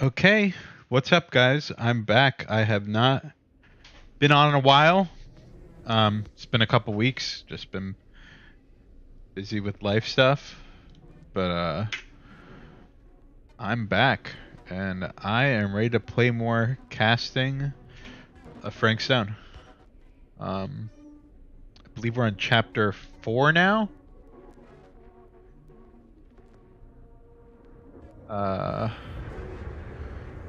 Okay, what's up, guys? I'm back. I have not been on in a while. It's been a couple weeks. Just been busy with life stuff, but I'm back, and I am ready to play more casting of Frank Stone. Um, I believe we're on chapter 4 now. Uh,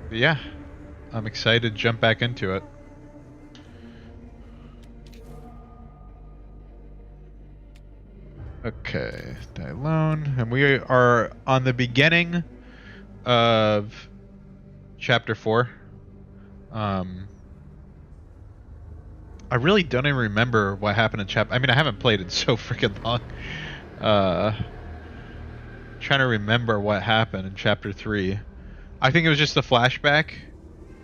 but yeah, I'm excited to jump back into it. Okay, die alone, and we are on the beginning of chapter 4. Um, I really don't even remember what happened in chapter. I mean, I haven't played it so freaking long. Uh, Trying to remember what happened in chapter 3. I think it was just a flashback.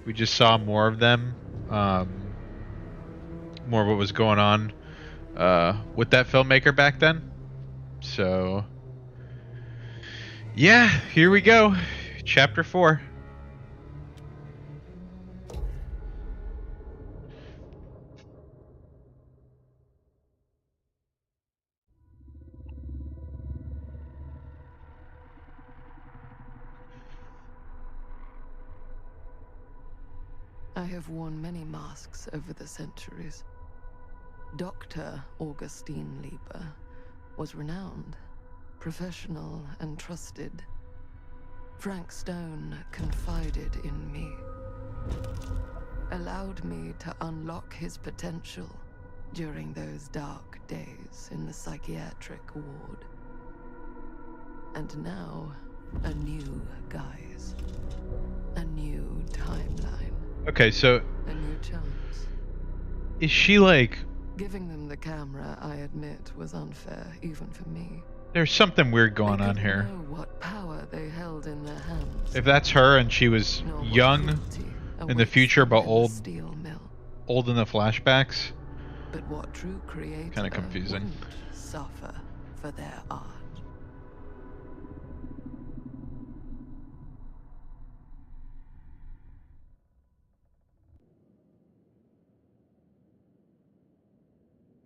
We just saw more of them. More of what was going on with that filmmaker back then. So, yeah, here we go. Chapter 4. I have worn many masks over the centuries. Dr. Augustine Lieber was renowned, professional, and trusted. Frank Stone confided in me, allowed me to unlock his potential during those dark days in the psychiatric ward. And now, a new guise, a new timeline. Okay, so A new chance. is she like... Giving them the camera, I admit, was unfair, even for me. There's something weird going They on didn't here. know what power they held in their hands. If that's her and she was nor what young cruelty in the awaits future them but in the old steel mill. in the flashbacks, But what true creator kind of confusing. wouldn't suffer for their art?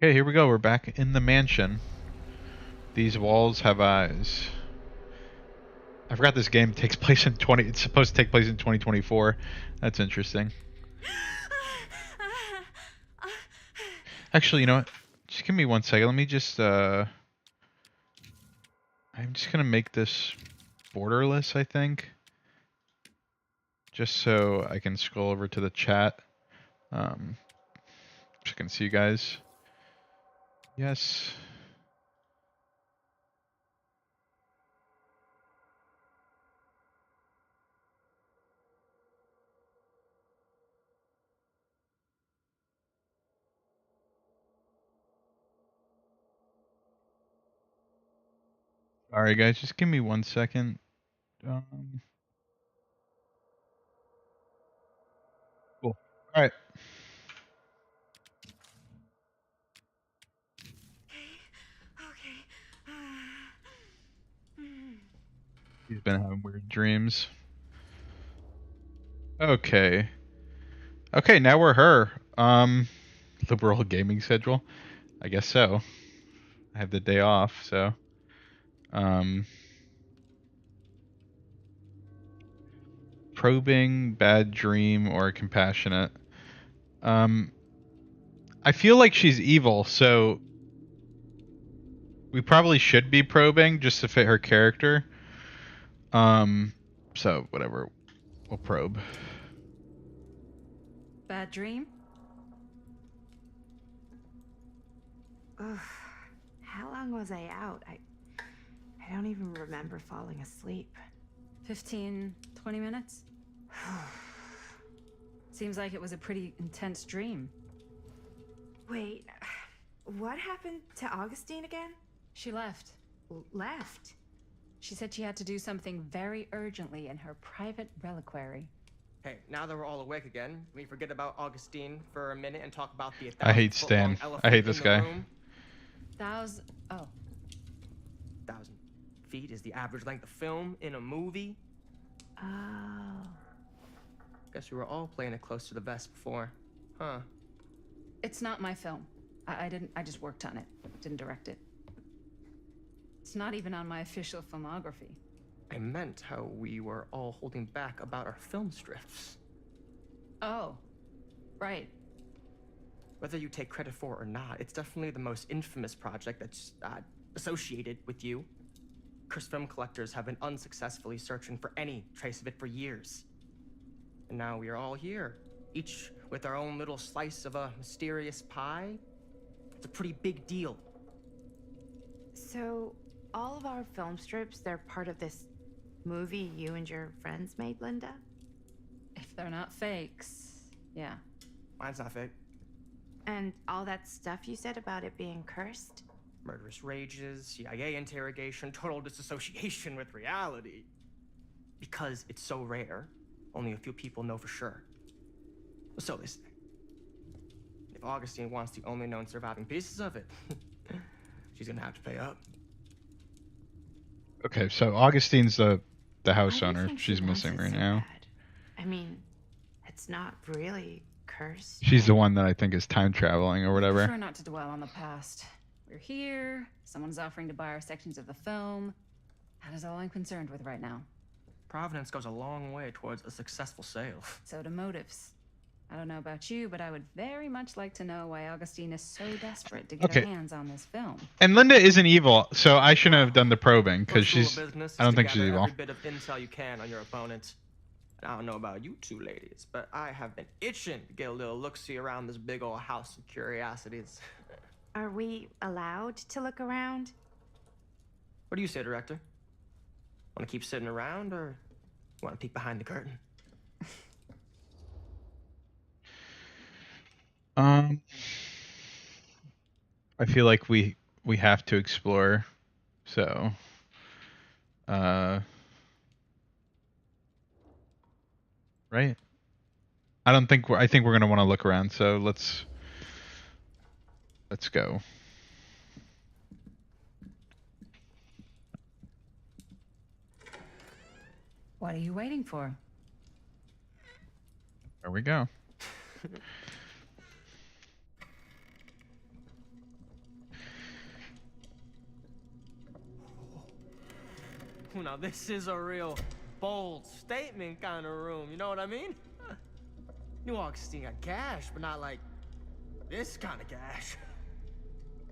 Okay, here we go. We're back in the mansion. These walls have eyes. I forgot this game takes place in 20... It's supposed to take place in 2024. That's interesting. Actually, you know what? Just give me 1 second. Let me just, I'm just gonna make this borderless, I think. Just so I can scroll over to the chat. Just gonna see you guys. Yes. Alright, guys, just give me 1 second. Cool. Alright. He's been having weird dreams. Okay. Okay, now we're her. Liberal gaming schedule. I guess so. I have the day off, so. Probing, bad dream, or compassionate. I feel like she's evil, so we probably should be probing just to fit her character. So whatever, we'll probe. Bad dream? Ugh. How long was I out? I don't even remember falling asleep. 15, 20 minutes? Seems like it was a pretty intense dream. Wait, what happened to Augustine again? She left. Left? She said she had to do something very urgently in her private reliquary. Hey, now that we're all awake again, can we forget about Augustine for a minute and talk about the I hate 1,000-foot-long Stan. elephant I hate in this the guy. room? 1,000 feet is the average length of film in a movie. Oh. Guess we were all playing it close to the vest before. Huh. It's not my film. I just worked on it. Didn't direct it. It's not even on my official filmography. I meant how we were all holding back about our film strips. Oh, right. Whether you take credit for it or not, it's definitely the most infamous project that's associated with you. Cursed film collectors have been unsuccessfully searching for any trace of it for years. And now we are all here, each with our own little slice of a mysterious pie. It's a pretty big deal. So, all of our film strips, they're part of this movie you and your friends made, Linda? If they're not fakes, yeah. Mine's not fake. And all that stuff you said about it being cursed? Murderous rages, CIA interrogation, total disassociation with reality. Because it's so rare, only a few people know for sure. So they say. If Augustine wants the only known surviving pieces of it, she's gonna have to pay up. Okay, so Augustine's the house Why do you owner. think she She's wants missing it right so now. bad? I mean, it's not really cursed. She's the one that I think is time traveling or whatever. Prefer not to dwell on the past. We're here. Someone's offering to buy our sections of the film. That is all I'm concerned with right now. Providence goes a long way towards a successful sale. So do motives. I don't know about you, but I would very much like to know why Augustine is so desperate to get her Okay. hands on this film. And Linda isn't evil, so I shouldn't have done the probing because First rule of she's. business I don't is to think she's gather evil. every bit of intel you can on your opponent. And I don't know about you two ladies, but I have been itching to get a little look-see around this big old house of curiosities. Are we allowed to look around? What do you say, director? Want to keep sitting around, or want to peek behind the curtain? I feel like we have to explore, so. Right. I think we're gonna want to look around. So let's go. What are you waiting for? There we go. Now this is a real bold statement kind of room, you know what I mean? New Augustine got cash, but not like this kind of cash.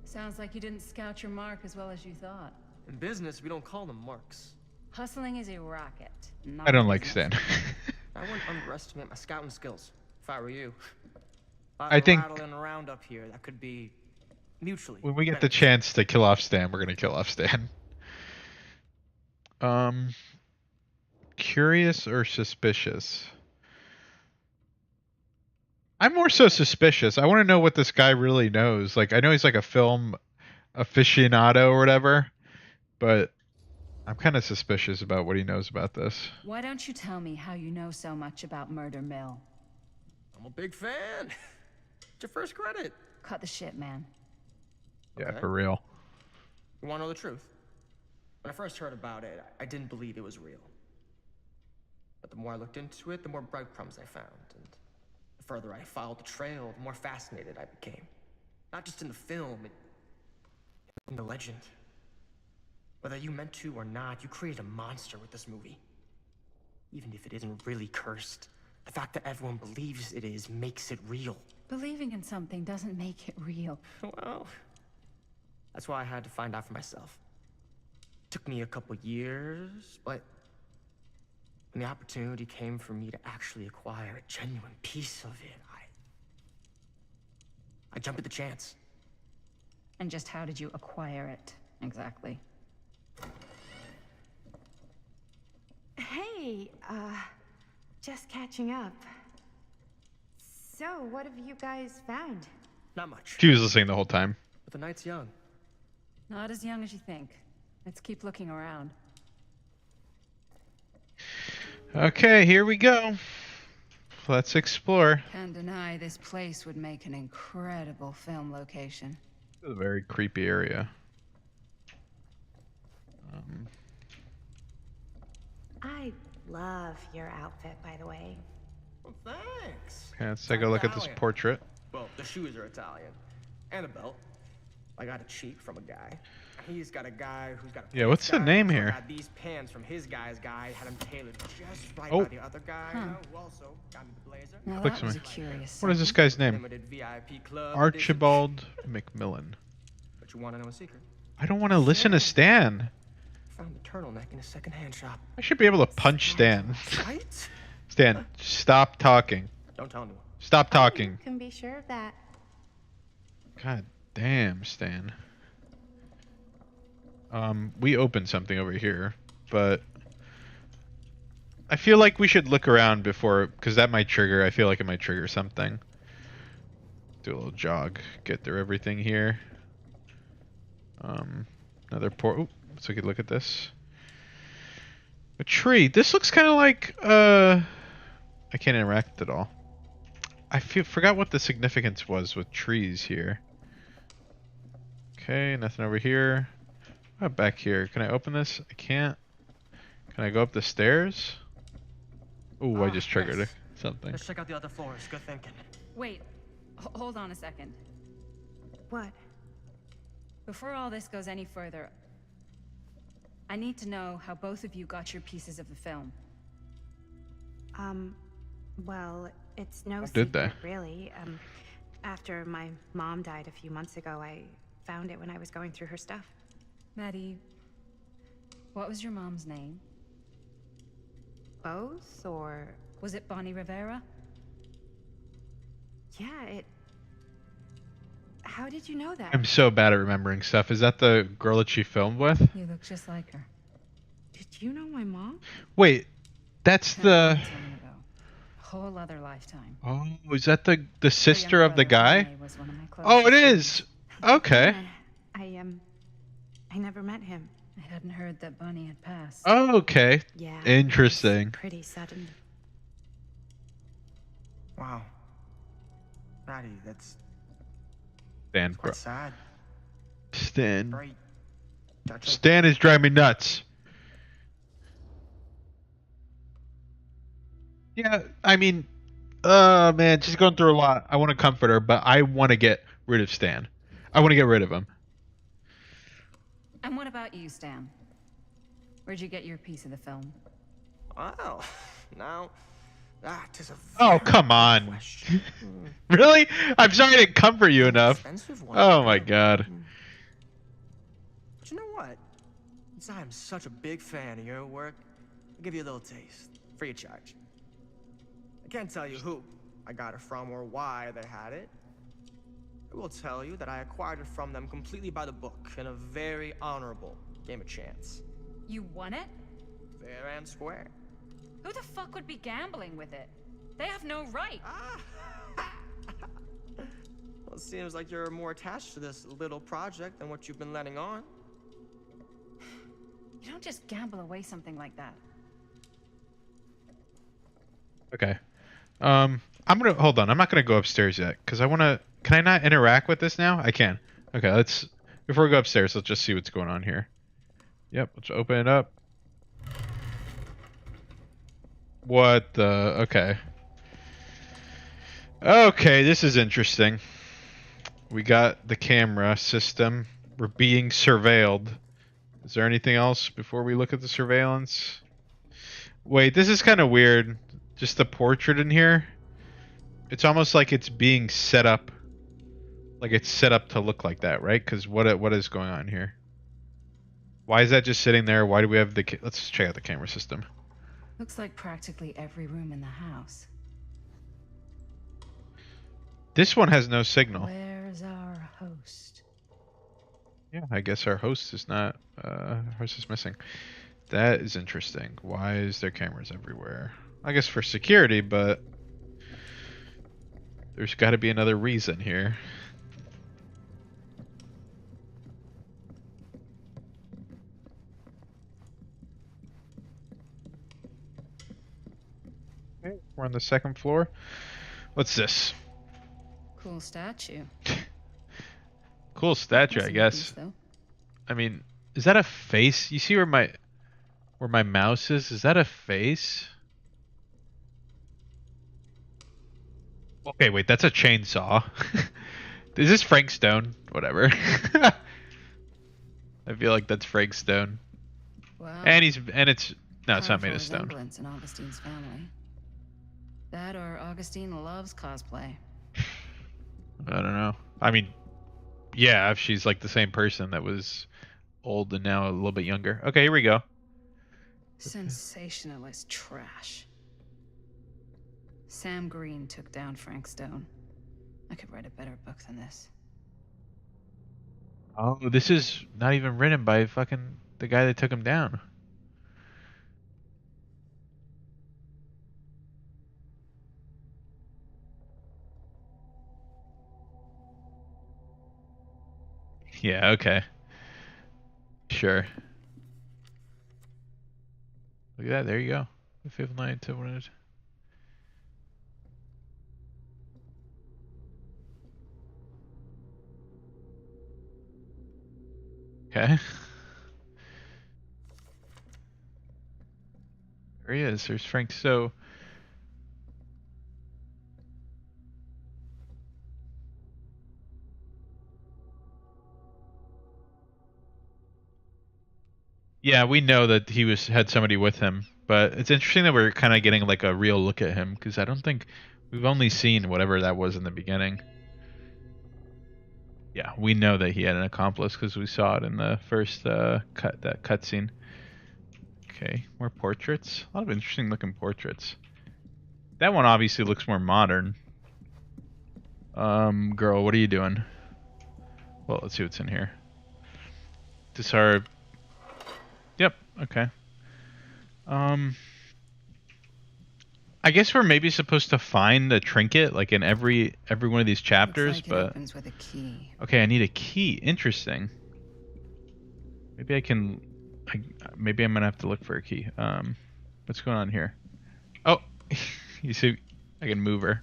Sounds like you didn't scout your mark as well as you thought. In business, we don't call them marks. Hustling is a racket. Not I don't a like business. Stan. I wouldn't underestimate my scouting skills, if I were you. I think- rattling around up here, that could be mutually. When we get the beneficial. chance to kill off Stan, we're gonna kill off Stan. Curious or suspicious? I'm more so suspicious. I want to know what this guy really knows. Like, I know he's like a film aficionado or whatever, but I'm kind of suspicious about what he knows about this. Why don't you tell me how you know so much about Murder Mill? I'm a big fan. It's your first credit. Cut the shit, man. Yeah, Okay. for real. You want to know the truth? When I first heard about it, I didn't believe it was real. But the more I looked into it, the more breadcrumbs I found. And the further I followed the trail, the more fascinated I became. Not just in the film, in the legend. Whether you meant to or not, you created a monster with this movie. Even if it isn't really cursed, the fact that everyone believes it is makes it real. Believing in something doesn't make it real. Well, that's why I had to find out for myself. Took me a couple years, but when the opportunity came for me to actually acquire a genuine piece of it, I jumped at the chance. And just how did you acquire it, exactly? Hey, just catching up. So, what have you guys found? Not much, She was listening the whole time. but the night's young. Not as young as you think. Let's keep looking around. Okay, here we go. Let's explore. Can't deny this place would make an incredible film location. This is a very creepy area. I love your outfit, by the way. Well, thanks. Okay, let's take a look at this Italian. portrait. Well, the shoes are Italian. And a belt. I got a cheek from a guy. He's got a guy who's got a Yeah, what's the guy, name so I here? got these pants from his guy's guy, had them tailored just right Oh. by the other guy, you know, who also got me the blazer. Now Clicks that was me. a curious. What is this guy's name? Limited VIP club Archibald McMillan. But you want to know a secret? I don't want to listen to Stan. Found the turtleneck in a second-hand shop. I should be able to punch Stan. Right? Stan, stop talking. Don't tell anyone. Stop talking. Can be sure of that. God damn, Stan. We opened something over here, but I feel like we should look around before, because that might trigger. I feel like it might trigger something. Do a little jog, get through everything here. Another port. Ooh, let's take a look at this. A tree. This looks kind of like I can't interact at all. I forgot what the significance was with trees here. Okay, nothing over here. What about back here? Can I open this? I can't. Can I go up the stairs? Ooh, I just triggered yes. something. Let's check out the other floors. Good thinking. Wait, hold on a second. What? Before all this goes any further, I need to know how both of you got your pieces of the film. Well, it's no did secret, really. After my mom died a few months ago, I found it when I was going through her stuff. Maddie, what was your mom's name? Both, or... Was it Bonnie Rivera? Yeah, it... How did you know that? I'm so bad at remembering stuff. Is that the girl that she filmed with? You look just like her. Did you know my mom? Wait, that's A the. long time ago. A whole other lifetime. Oh, is that the Her sister younger of the brother, guy? Rene, was one of my Oh, it closest is. Okay. I never met him. I hadn't heard that Bonnie had passed. Oh, okay. Yeah. it was Interesting. Pretty sudden. Wow. Maddie, that's Stan, bro. quite sad. Stan. Very touching. Stan is driving me nuts. Yeah, I mean, man, she's going through a lot. I want to comfort her, but I want to get rid of Stan. I want to get rid of him. And what about you, Stan? Where'd you get your piece of the film? Wow. Now, that is a Oh, very come good on. question. Really? I'm sorry I didn't comfort you enough. Expensive one. Oh my god. But you know what? Since I'm such a big fan of your work, I'll give you a little taste, free of charge. I can't tell you who I got it from or why they had it. I will tell you that I acquired it from them completely by the book in a very honorable game of chance. You won it? Fair and square. Who the fuck would be gambling with it? They have no right. Well, it seems like you're more attached to this little project than what you've been letting on. You don't just gamble away something like that. Okay. I'm gonna hold on. I'm not gonna go upstairs yet because I wanna. Can I not interact with this now? I can. Okay, let's. Before we go upstairs, let's just see what's going on here. Yep, let's open it up. What the? Okay. Okay, this is interesting. We got the camera system. We're being surveilled. Is there anything else before we look at the surveillance? Wait, this is kind of weird. Just the portrait in here. It's almost like it's being set up. Like it's set up to look like that, right? Because what is going on here? Why is that just sitting there? Why do we have the... Let's check out the camera system. Looks like practically every room in the house. This one has no signal. Where's our host? Yeah, I guess our host is not... host is missing. That is interesting. Why is there cameras everywhere? I guess for security, but... There's got to be another reason here. Okay, we're on the second floor. What's this? Cool statue. Cool statue, That's I a guess. piece, though. I mean, is that a face? You see where my mouse is? Is that a face? Okay, wait, that's a chainsaw. Is this Frank Stone? Whatever. I feel like that's Frank Stone. Wow. And it's no, it's not Powerful made of stone. resemblance in Augustine's family. That or Augustine loves cosplay. I don't know. I mean, yeah, if she's like the same person that was old and now a little bit younger. Okay, here we go. Sensationalist trash. Sam Green took down Frank Stone. I could write a better book than this. Oh, this is not even written by fucking the guy that took him down. Yeah, okay. Sure. Look at that, there you go. The fifth line to one of. Okay. There he is. There's Frank. So. Yeah, we know that he had somebody with him, but it's interesting that we're kind of getting like a real look at him because I don't think we've only seen whatever that was in the beginning. Yeah, we know that he had an accomplice because we saw it in the first cutscene. Okay, more portraits. A lot of interesting looking portraits. That one obviously looks more modern. Girl, what are you doing? Well, let's see what's in here. Disarb. Yep. Okay. I guess we're maybe supposed to find the trinket like in every one of these chapters, Looks like but it opens with a key. okay, I need a key. Interesting. Maybe maybe I'm gonna have to look for a key. What's going on here? Oh, you see, I can move her.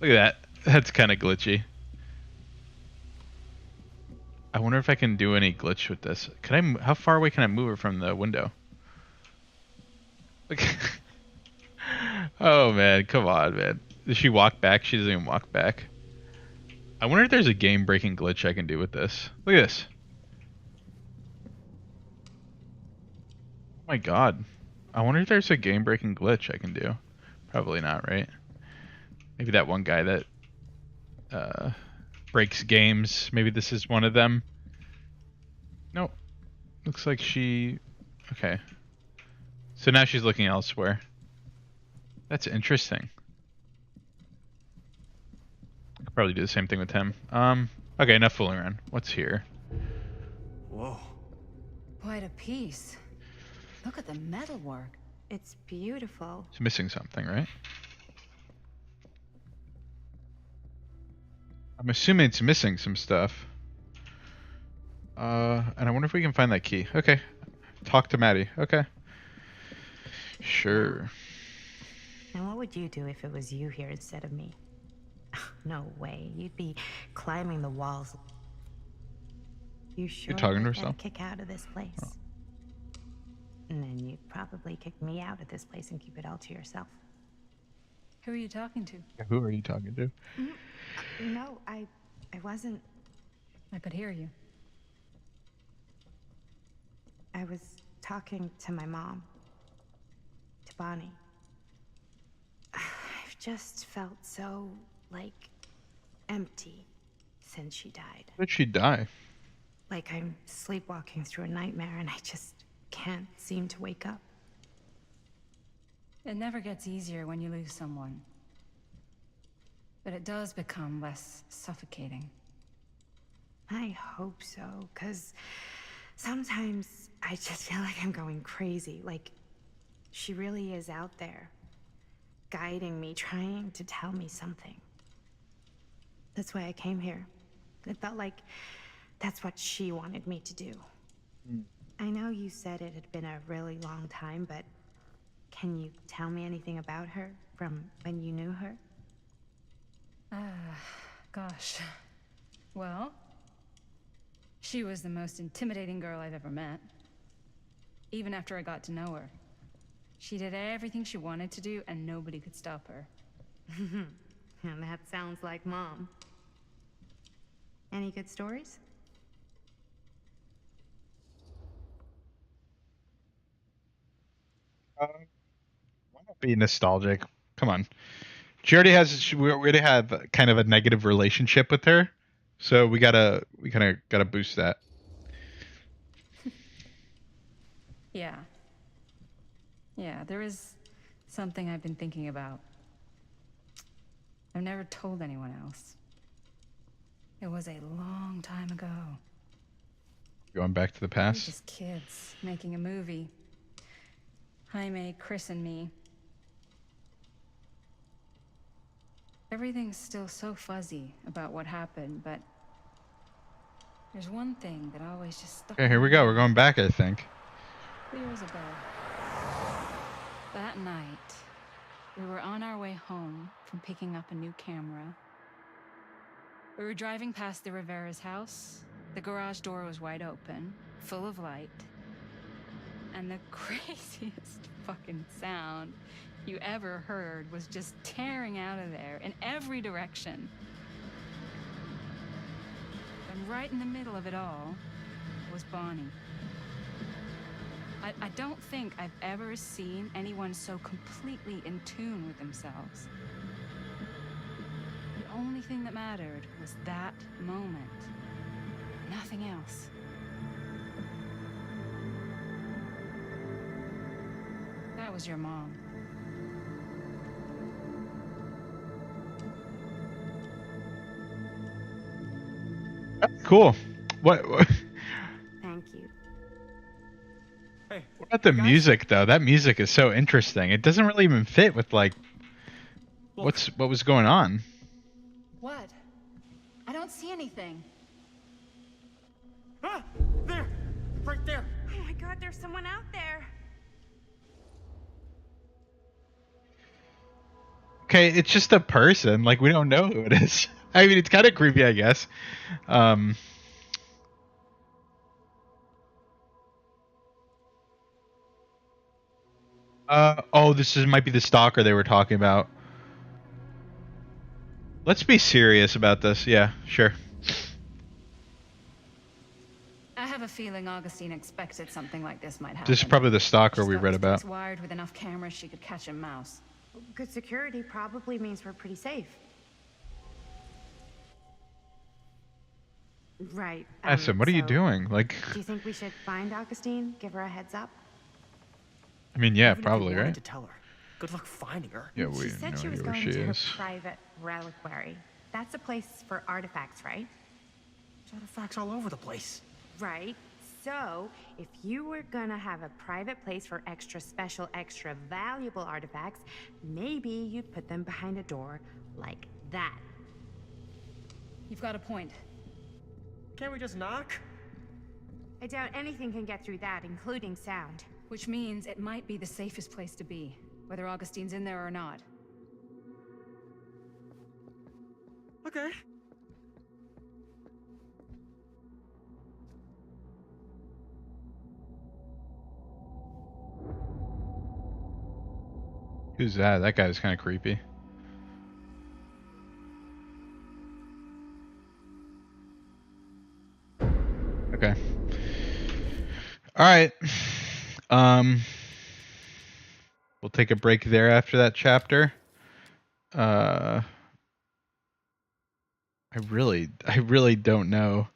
Look at that. That's kind of glitchy. I wonder if I can do any glitch with this. Can I? How far away can I move her from the window? Look. Oh man, come on, man. Does she walk back? She doesn't even walk back. I wonder if there's a game-breaking glitch I can do with this. Look at this. Oh my god. I wonder if there's a game-breaking glitch I can do. Probably not, right? Maybe that one guy that breaks games. Maybe this is one of them. Nope. Looks like she... Okay. So now she's looking elsewhere. That's interesting. I could probably do the same thing with him. Okay, enough fooling around. What's here? Whoa. Quite a piece. Look at the metalwork. It's beautiful. It's missing something, right? I'm assuming it's missing some stuff. And I wonder if we can find that key. Okay. Talk to Maddie. Okay. Sure. And what would you do if it was you here instead of me? No way. You'd be climbing the walls. You sure You're talking to would get a herself? kick out of this place? Oh. And then you'd probably kick me out of this place and keep it all to yourself. Who are you talking to? Who are you talking to? No, I wasn't. I could hear you. I was talking to my mom. To Bonnie. I've just felt so, like, empty since she died. How did she die? Like I'm sleepwalking through a nightmare and I just can't seem to wake up. It never gets easier when you lose someone. But it does become less suffocating. I hope so, because sometimes I just feel like I'm going crazy. Like, she really is out there, guiding me, trying to tell me something. That's why I came here. It felt like that's what she wanted me to do. I know you said it had been a really long time, but can you tell me anything about her from when you knew her? Gosh. Well, she was the most intimidating girl I've ever met. Even after I got to know her. She did everything she wanted to do, and nobody could stop her. That sounds like Mom. Any good stories? Why not be nostalgic? Come on. We already have kind of a negative relationship with her, so we kind of gotta boost that. Yeah. Yeah, there is something I've been thinking about. I've never told anyone else. It was a long time ago. Going back to the We were past. just kids making a movie. Jaime, Chris, and me. Everything's still so fuzzy about what happened, but there's one thing that always just stuck. Okay, here we go. We're going back, I think. Years ago. That night, we were on our way home from picking up a new camera. We were driving past the Rivera's house. The garage door was wide open, full of light. And the craziest fucking sound you ever heard was just tearing out of there in every direction. And right in the middle of it all was Bonnie. I don't think I've ever seen anyone so completely in tune with themselves. The only thing that mattered was that moment. Nothing else. That was your mom. Cool. What Thank you. Hey, what about the guys? music though? That music is so interesting. It doesn't really even fit with like Look. what was going on. What? I don't see anything. Ah! There! Right there! Oh my god, there's someone out there. Okay, it's just a person. Like we don't know who it is. I mean, it's kind of creepy, I guess. Oh, might be the stalker they were talking about. Let's be serious about this. Yeah, sure. I have a feeling Augustine expected something like this might happen. This is probably the stalker She's we got read these about. things wired with enough cameras she could catch a mouse. Good security probably means we're pretty safe. Right. Essen, what are you so, doing? Like, Do you think we should find Augustine? Give her a heads up? I mean, yeah, Even if you probably, wanted right? to tell her. Good luck finding her. Yeah, we She have said no she was idea where going she to her is. private reliquary. That's a place for artifacts, right? There's artifacts all over the place. Right. So, if you were gonna have a private place for extra special, extra valuable artifacts, maybe you'd put them behind a door like that. You've got a point. Can't we just knock? I doubt anything can get through that, including sound. Which means it might be the safest place to be, whether Augustine's in there or not. Okay. Who's that? That guy's kind of creepy. Okay. All right. We'll take a break there after that chapter. I really don't know.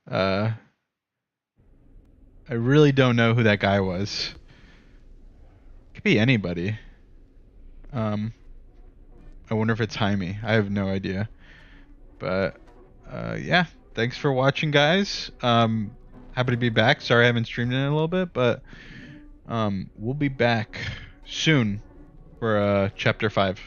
I really don't know who that guy was. Could be anybody. I wonder if it's Jaime. I have no idea. But yeah, thanks for watching, guys. Happy to be back. Sorry I haven't streamed in a little bit, but we'll be back soon for chapter 5.